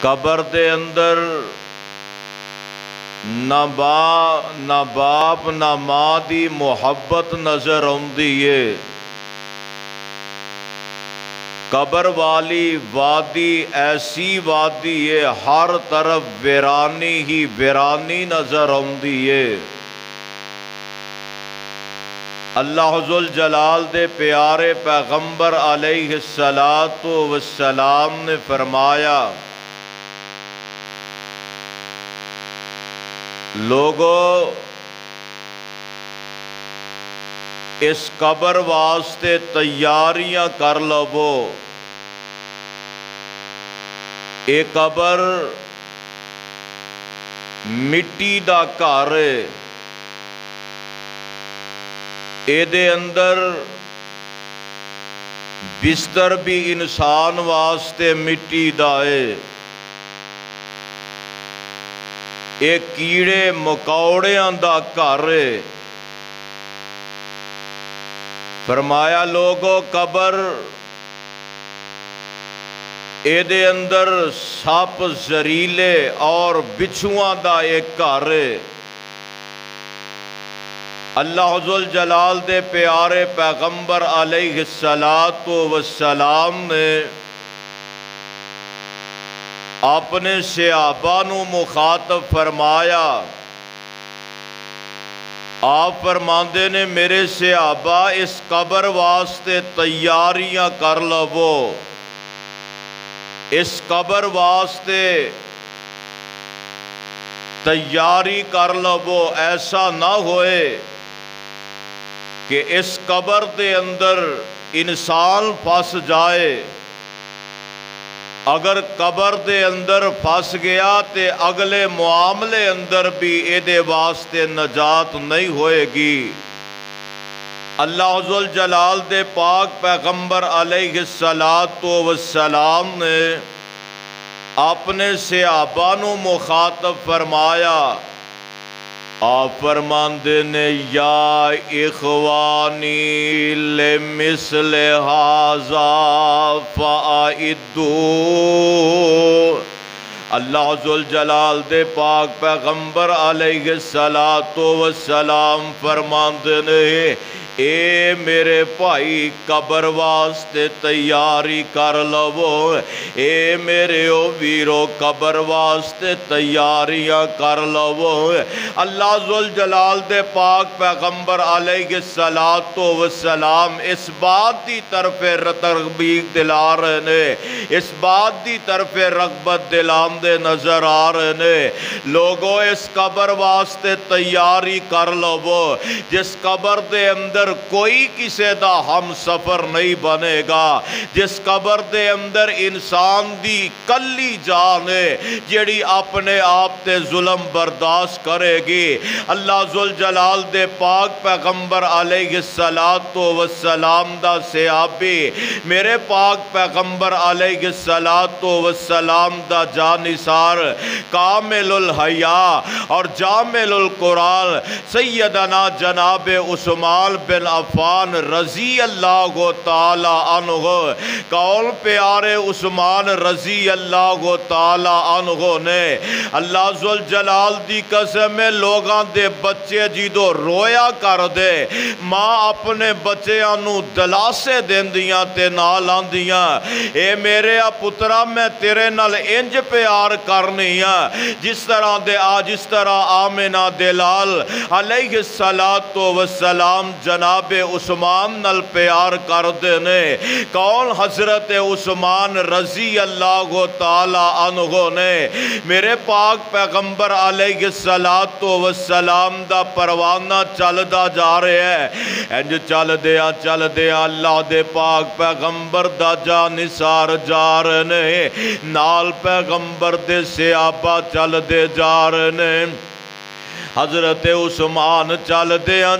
قبر دے اندر نہ باپ نہ ماں دی محبت نظر آندی ہے۔ قبر والی وادی ایسی وادی ہے، ہر طرف ویرانی ہی ویرانی نظر آندی ہے۔ اللہ ذوالجلال دے پیارے پیغمبر علیہ السلام نے فرمایا، لوگو اس قبر واسطے تیاریاں کر لو۔ اے قبر مٹی دا گھر ہے، اے دے اندر بستر بھی انسان واسطے مٹی دا ہے، اے کیڑے مکوڑیاں دا گھر ہے۔ فرمایا لوگو قبر اے دے اندر سپ زہریلے اور بچھواں دا ایک گھر ہے۔ اللہ ذوالجلال دے پیارے پیغمبر علیہ السلام نے اپنے صحابہ نو مخاطب فرمایا، آپ فرماندے نے میرے صحابہ اس قبر واسطے تیاریاں کر لو، اس قبر واسطے تیاری کر لو، ایسا نہ ہوئے کہ اس قبر دے اندر انسان پھنس جائے۔ اگر قبر دے اندر پھنس گیا تے اگلے معاملے اندر بھی اے دے واسطے نجات نہیں ہوئے گی۔ اللہ ذوالجلال دے پاک پیغمبر علیہ السلام نے اپنے صحابہ نو مخاطب فرمایا، آپ فرماندے نے یا اخوانی لمثل ھذا فاعدوا۔ اللہ ذوالجلال دے پاک پیغمبر علیہ السلام فرماندے نے اے میرے بھائی قبر واسطے تیاری کر لو، اے میرے او ویرو قبر واسطے تیاریاں کر لو۔ اللہ ذوالجلال دے پاک پیغمبر علیہ السلام اس بات دی طرف ترغیب دلا رہے نے، اس بات دی طرف رغبت دلان دے نظر آ رہے نے، لوگوں اس قبر واسطے تیاری کر لو، جس قبر دے اندر کوئی کسے دا ہم سفر نہیں بنے گا، جس قبر دے اندر انسان دی کلی جان ہے جیڑی اپنے آپ تے ظلم برداشت کرے گی۔ اللہ ذوالجلال دے پاک پیغمبر علیہ السلام دا صحابی میرے پاک پیغمبر علیہ السلام دا جانثار کامل الحیاء اور جامل القرآن سیدنا جناب عثمان بن عفان رضی اللہ تعالی عنہ، کون پیارے عثمان رضی اللہ تعالی عنہ نے اللہ ذوالجلال دی قسم لوگاں دے بچے جدو رویا کر دے، ماں اپنے بچیاں نو دلاسے دیندیاں تے نال آندیاں، اے میرے پترا میں تیرے نال انج پیار کرنی جس طرح آمنہ دلال علیہ السلام جناب عثمان نال پیار کر دینے۔ کون؟ حضرت عثمان رضی اللہ تعالی عنہ نے میرے پاک پیغمبر علیہ السلام دا پروانہ چلدا جا رہے ہیں، انج چل دیا اللہ دے پاک پیغمبر دا جانثار جا رہے نے، نال پیغمبر دے صحابہ چل دے جا رہے نے۔ حضرت عثمان چل دیاں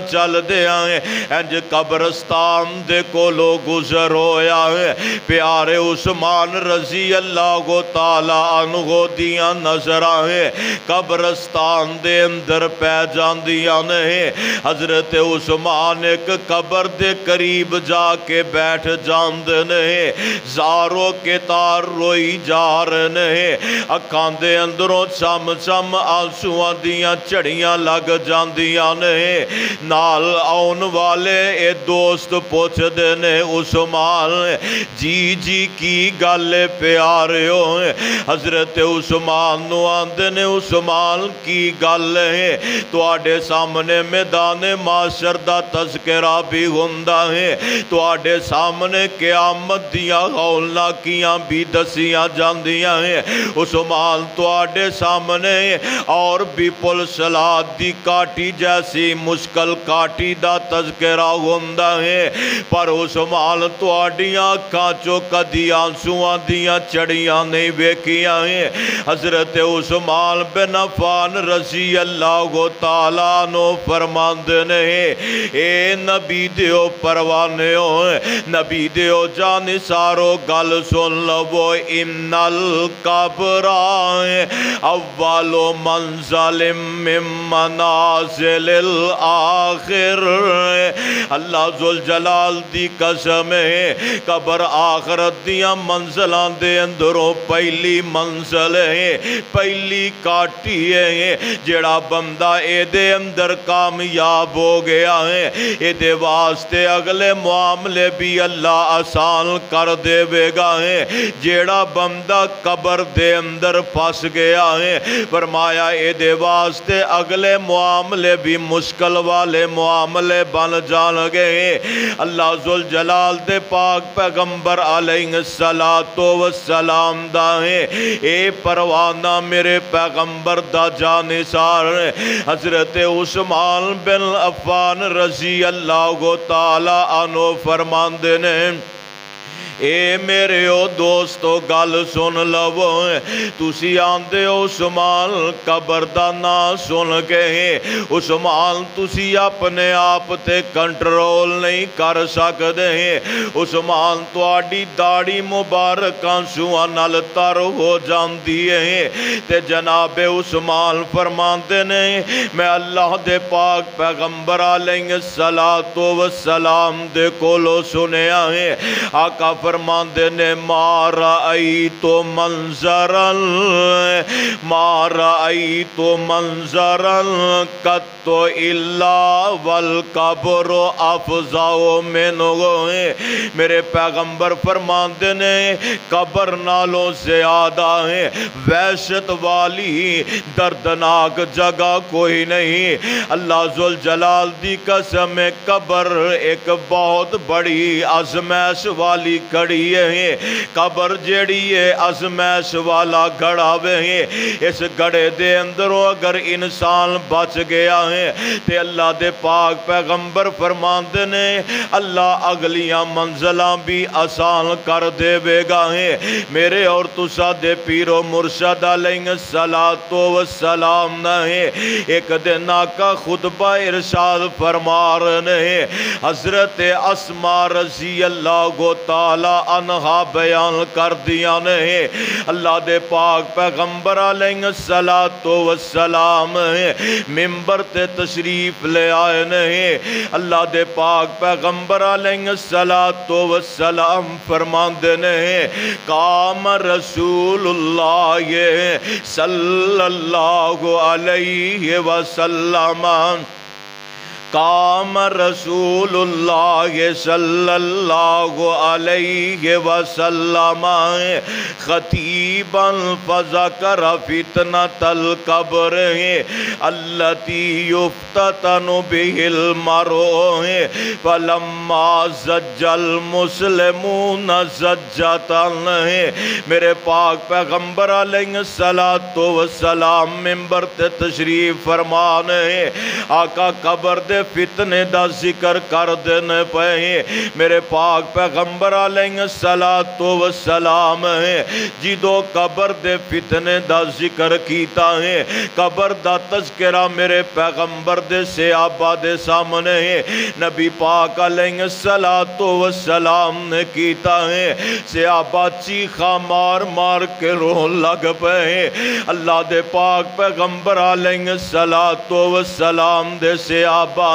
انج قبرستان دے کولو گزر ہویا ہے، پیارے عثمان رضی اللہ تعالی عنہ دیاں نظراں قبرستان دے اندر پہ جاندیاں نے۔ حضرت عثمان ایک قبر دے قریب جا کے بیٹھ جاندے نے، زارو کے تار روئی جا رہے نے، اکھاں دے اندروں چم چم آنسواں دیاں چڑیاں لگ جاندیاں نے۔ نال آن والے اے دوست پوچھ دے نے عثمان جی کی گالے پیارے ہو۔ حضرت عثمان نو آندے نے عثمان کی گالے ہیں، تو آڈے سامنے میدان معاشر دا تذکرہ بھی ہوندا ہے، تو آڈے سامنے قیامت دیاں ہولناکیاں بھی دسیاں جاندیاں ہیں۔ عثمان تو آڈے سامنے اور بھی پل صلات دی کاٹی جیسی مشکل کاٹی دا تذکرہ ہوندا ہے، پر عثمان تو آڈیاں کانچو کدی آنسواں دیاں چڑیاں نہیں ویکھیاں ہیں۔ حضرت عثمان بن عفان رضی اللہ تعالیٰ عنہ فرماندے نے، اے نبی دیو پروانے ہو، نبی دیو جان سارو گل سن لو، ان القبر اول منزل من منازل الاخر۔ اللہ ذوالجلال دی قسم ہے، قبر آخرت دیاں منزلان دے اندروں پہلی منزل ہے، پہلی کاٹی ہے۔ جڑا بندہ اے دے اندر کامیاب ہو گیا ہے، اے دے واسطے اگلے معاملے بھی اللہ آسان کر دے گا ہے۔ جڑا بندہ قبر دے اندر پھنس گیا ہے، فرمایا اے دے واسطے اگلے معاملے بھی مشکل والے معاملے بن جان گئے۔ اللہ ذوالجلال دے پاک پیغمبر علیہ السلام دا ہے، اے پروانہ میرے پیغمبر دا جانثار حضرت عثمان بن عفان رضی اللہ تعالی عنہ فرماندے نے، اے میرے او دوستو گل سن لو، تسی آندے عثمان قبر دا نا سن کے عثمان تسی اپنے آپ تے کنٹرول نہیں کر سکدے، عثمان تواڈی داڑھی مبارک آنسواں نال تر ہو جاندی ہے، تے جناب عثمان فرماندے نے، میں اللہ دے پاک پیغمبر علیہ السلام دے کولو سنیا ہے، آقا فرماندے نے، ما رأیت منظرا قط الا والقبر افزع منہ۔ میرے پیغمبر فرماندے نے، قبر نالوں زیادہ ہے وحشت والی دردناک جگہ کوئی نہیں۔ اللہ ذوالجلال دی قسم، قبر ایک بہت بڑی آزمائش والی کڑی ہے۔ قبر جیڑی ہے آزمائش والا گھڑا ہے، اس گھڑے دے اندروں اگر انسان بچ گیا ہے تے اللہ دے پاک پیغمبر فرماندے نے، اللہ اگلیاں منزلاں بھی آسان کر دے گا ہے۔ میرے اور تسا دے پیر و مرشد علیہ السلام نے ایک دن آقا خطبہ ارشاد فرما رہے، حضرت اسماء رضی اللہ تعالی عنہا بیان کر دیا نے، اللہ دے پاک پیغمبر علیہ السلام منبر تے تشریف لے آئے نے، اللہ دے پاک پیغمبر علیہ السلام فرماندے نے، قام رسول اللہ صلی اللہ علیہ وسلم، قام رسول اللہ صلی اللہ علیہ وسلم خطیبا فذکر فتنة القبر التي يفتتن به المرء فلما زج المسلمون زجتا۔ میرے پاک پیغمبر علیہ السلام منبر تے تشریف فرمانے، آقا قبر دے دے فتنے دا ذکر کر دین پے میرے پاک پیغمبر علیہ السلام جدو قبر دے فتنے دا ذکر کیتا ہے قبر دا تذکرہ میرے پیغمبر دے صحابہ دے سامنے نبی پاک علیہ السلام نے کیتا ہے صحابہ چیخا مار مار کے رو لگ پے اللہ دے پاک پیغمبر علیہ السلام دے صحابہ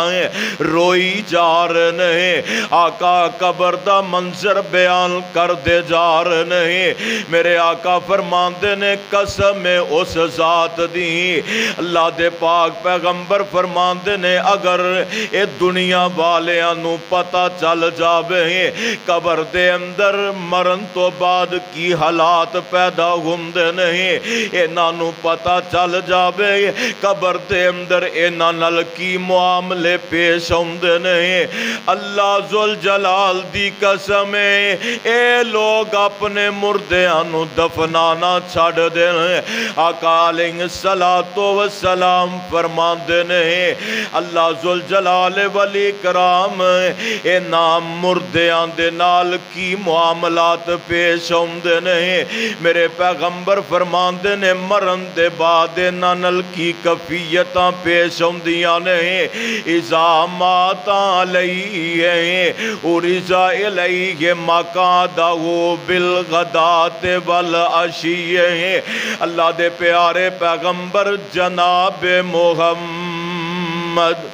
روئی جا رہے ہیں آقا قبر دا منظر بیان کر دے جا رہے ہیں میرے آقا فرماندے نے قسم اس ذات دی اللہ دے پاک پیغمبر فرماندے نے اگر اے دنیا والیاں نو پتہ چل جاوے قبر دے اندر مرن تو بعد کی حالات پیدا ہوندے نہیں انہاں نو پتہ چل جاوے قبر دے اندر انہاں نال کی معاملے پیش ہوندے نہیں اللہ ذوالجلال دی قسم اے لوگ اپنے مردیاں نو دفنانا چھڑ دے آقا علیہ السلام فرماندے نے اللہ ذوالجلال ولی کرام اے نام مردیاں دے نال کی معاملات پیش ہوندے نے میرے پیغمبر فرماندے نے مرن دے بعد نال کی کفیتاں پیش ہوندیاں نے اذا مات علیہ ارزا الیہ مقعدہ بالغداۃ والعشی اللہ دے پیارے پیغمبر جناب محمد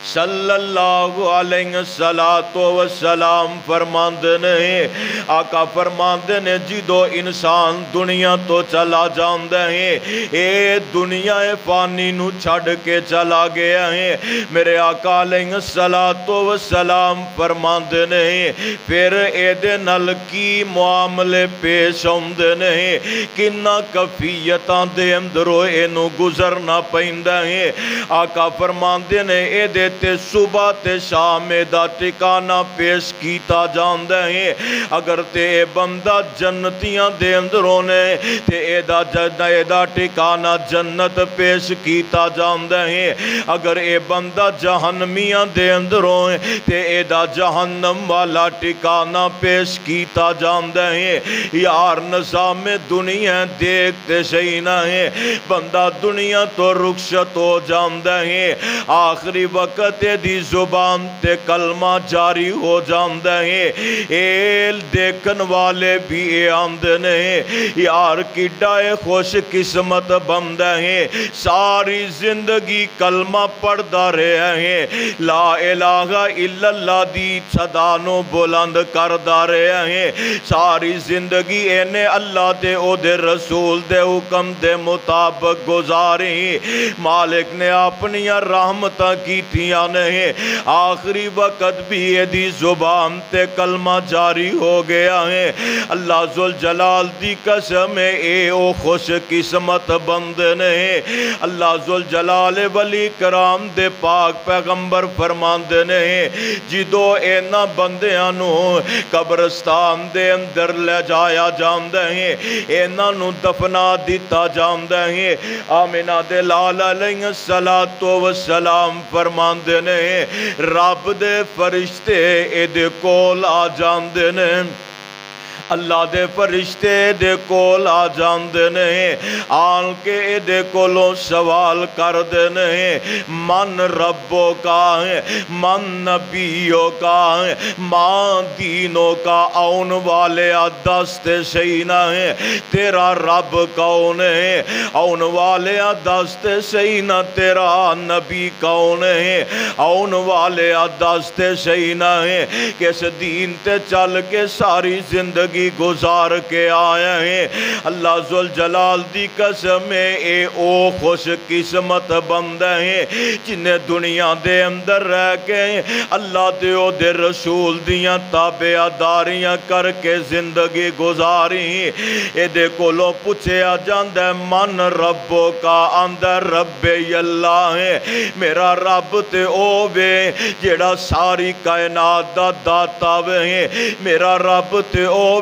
صلی اللہ علیہ السلام فرماندے نے آقا فرماندے نے جدو انسان دنیا تو چلا جاندے ہیں اے دنیا فانی نو چھڑ کے چلا گیا ہے میرے آقا علیہ السلام فرماندے نے پھر اے دے نال کی معاملے پیش ہوندے نے کنہ کفیتاں دے اندروں اے نو گزرنا پیندا ہے آقا فرماندے نے اے دے تے صبح تے شام دا ٹکانہ پیش کیتا جاندے ہیں اگر تے بندہ جنتیاں دے اندروں نے تے اے دا ٹکانہ جنت پیش کیتا جاندے ہیں اگر اے بندہ جہنمیاں دے اندروں تے اے دا جہنم والا ٹکانہ پیش کیتا جاندے ہیں یار نظام دنیا دیکھتے شئینا ہے بندہ دنیا تو رخصت ہو جاندے ہیں آخری وقت دی زبان تے کلمہ جاری ہو جاندے ہیں ایل دیکھن والے بھی اے آمدے نے یار کی ڈائے خوش قسمت بندے ہیں ساری زندگی کلمہ پڑھ دا رہے ہیں لا الہ الا اللہ دی صدانو بلند کر دا رہے ہیں ساری زندگی اینے اللہ دے او دے رسول دے حکم دے مطابق گزاری مالک نے اپنی رحمتہ کی تھیاں نہیں آخری وقت بھی یہ دی زبان تے کلمہ جاری ہو گیا ہے اللہ ذوالجلال دی قسم اے او خوش قسمت بندے نے اللہ ذوالجلال ولی کرام دے پاک پیغمبر فرماندے نے جدو اینا بندیاں نو قبرستان دے اندر لے جایا جاندے ہیں اینا نو دفنا دیتا جاندے ہیں آمینہ دے لال علیہ السلام فرماندے نے رب دے فرشتے اے دے کول آ جاندے نے اللہ دے فرشتے دے کول آ جاندے نے آن کے دے کولوں سوال کر دینے من ربو کا ہے من نبیوں کا ہے مان دینوں کا آن والے دست سینہ ہے تیرا رب کون ہے آن والے دست سینہ تیرا نبی کون ہے آن والے دست سینہ ہے کس دین تے چل کے ساری زندگی گزار کے آئے ہیں اللہ ذوالجلال دی قسم اے او خوش قسمت بندے ہیں جنہیں دنیا دے اندر رہ کے اللہ دے او دے رسول دیاں تابعداریاں کر کے زندگی گزاری اے دے کولوں پوچھے آ جاندے من ربو کا اندر رب اللہ ہے میرا رب تے او وے جیڑا ساری کائنات دا داتا وے میرا رب تے او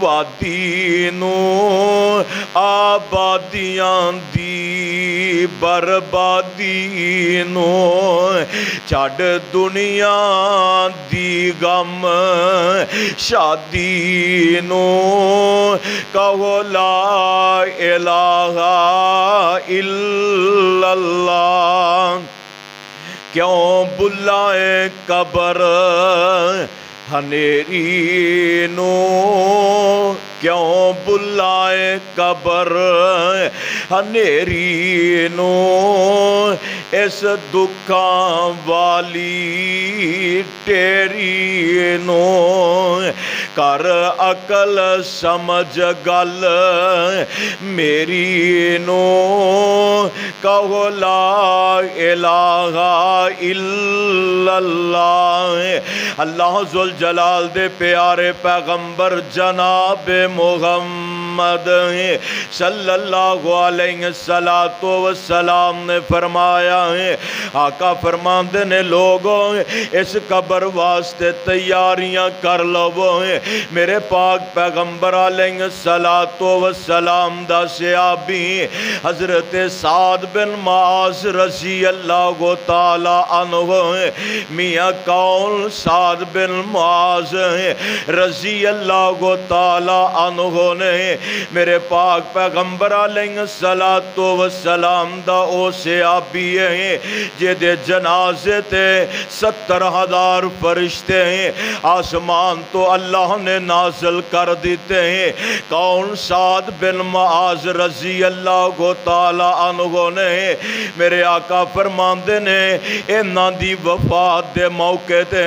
وادی نو آبادیاں دی بربادی نو چھڈ دنیا دی غم شادی نو کہو لا الہ الا اللہ کیوں بلائے قبر ہنیری نو کیوں بلائے قبر ہنیری نو اس دکھاں والی ٹیری نو کر عقل سمجھ گل میری نو کہو لا الہ الا اللہ اللہ ذوالجلال دے پیارے پیغمبر جناب محمد صلی اللہ علیہ وسلم نے فرمایا ہے آقا فرماندے نے لوگوں اس قبر واسطے تیاریاں کر لو میرے پاک پیغمبر علیہ السلام دا صحابی حضرت سعد بن معاذ رضی اللہ تعالی عنہ میاں کون سعد بن معاذ رضی اللہ تعالی عنہ نے میرے پاک پیغمبر علیہ السلام دا او صحابی ہے جدے جنازے تے 70,000 فرشتے ہیں آسمان تو اللہ نے نازل کر دیتے ہیں کون سعد بن معاذ رضی اللہ تعالی عنہ نے میرے آقا فرماندے نے انہاں دی وفات دے موقع تے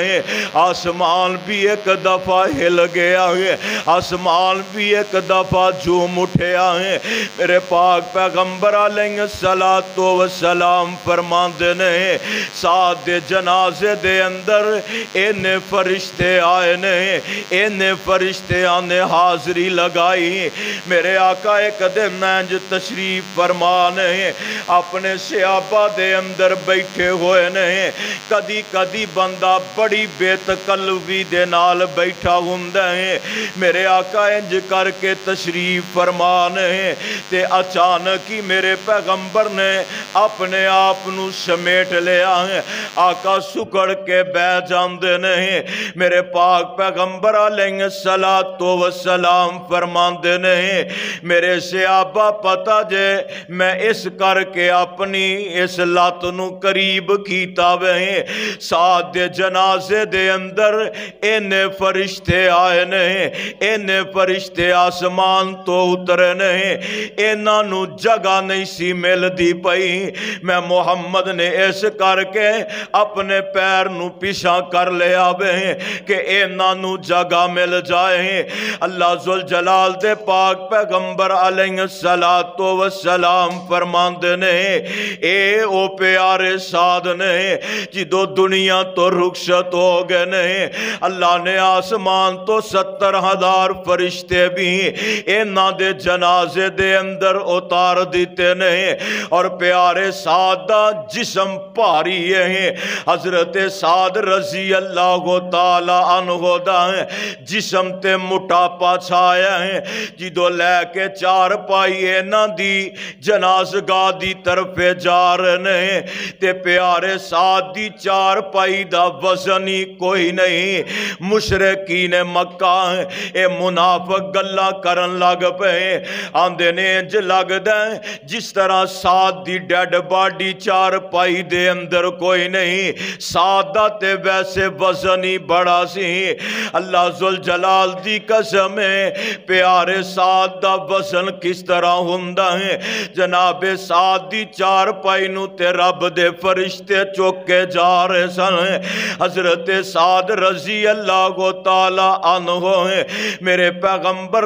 آسمان بھی ایک دفعہ ہل گیا ہے آسمان بھی ایک دفعہ جھوم اٹھیا ہے میرے پاک پیغمبر علیہ السلام فرماندے نے سعد دے جنازے دے اندر ان فرشتے آئے نے ان فرشتے آنے حاضری لگائی میرے آقا ایک دن نینج تشریف فرمانے اپنے صحابہ دے اندر بیٹھے ہوئے نے کدی کدی بندہ بڑی بے تکلفی دے نال بیٹھا ہوندا ہے میرے آقا انج کر کے تشریف فرمانے تے اچانک ہی میرے پیغمبر نے اپنے آپ نو سمیٹ لیا ہے آقا سکڑ کے بہ جاندے نے میرے پاک پیغمبر علیہ السلام فرماندے نے میرے صحابہ پتہ جے میں اس کر کے اپنی اس لات نو قریب کیتا وے سعد دے جنازے دے اندر ان فرشتے آئے نے ان فرشتے آسمان تو اترے نے انہاں نو جگہ نہیں سی مل دی پئی میں محمد نے اس کر کے اپنے پیر نو پیچھا کر لیا وے کہ انہاں نو جگہ مل جائے اللہ ذوالجلال دے پاک پیغمبر علیہ السلام فرماندے نے اے او پیارے سعد نے جدو دنیا تو رخصت ہو گئے نے اللہ نے آسمان تو 70,000 فرشتے بھی انہاں دے جنازے دے اندر اتار دیتے نے اور پیارے سعد دا جسم پاری ہے حضرت سعد رضی اللہ تعالی عنہ دا جسم تے موٹاپا چھایا ہے جدو لے کے چار پائی انہاں دی جنازگاہ دی طرف جا رہے تے پیارے سعد دی چار پائی دا وزنی کوئی نہیں مشرکین مکہ اے منافق گلہ کرن لگ پے آندے نے انج لگ دیں جس طرح سعد دی ڈیڈ باڈی چار پائی دے اندر کوئی نہیں سعدہ تے ویسے وزنی بڑا سی اللہ ذوالجلال دی قسم پیارے سعد دا وزن کس طرح ہوندا ہے جناب سعد دی چار پائی نو تے رب دے فرشتے چوکے جا رہے سن حضرت سعد رضی اللہ تعالی عنہ میرے پیغمبر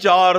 4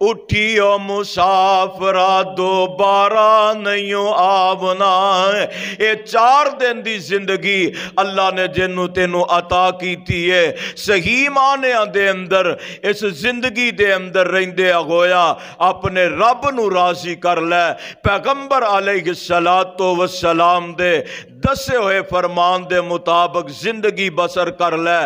اٹھیو مسافرہ دوبارہ نہیں آونا ہے۔ اے 4 دن دی زندگی اللہ نے جنوں تینوں عطا کیتی ہے، صحیح معنی دے اندر اس زندگی دے اندر رہندے اگویا اپنے رب نو راضی کر لے، پیغمبر علیہ السلام دے دسے ہوئے فرمان دے مطابق زندگی بسر کر لے،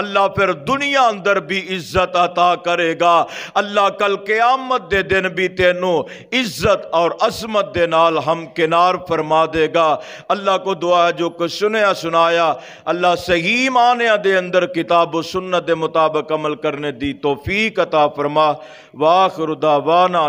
اللہ پھر دنیا اندر بھی عزت عطا کرے گا، اللہ کل قیامت دے دن بھی تینوں عزت اور عظمت دے نال ہم کنار فرما دے گا۔ اللہ کو دعا ہے جو کچھ سنیا سنایا اللہ صحیح معنی دے اندر کتاب و سنت دے مطابق عمل کرنے دی توفیق عطا فرما۔ وآخر دعوانا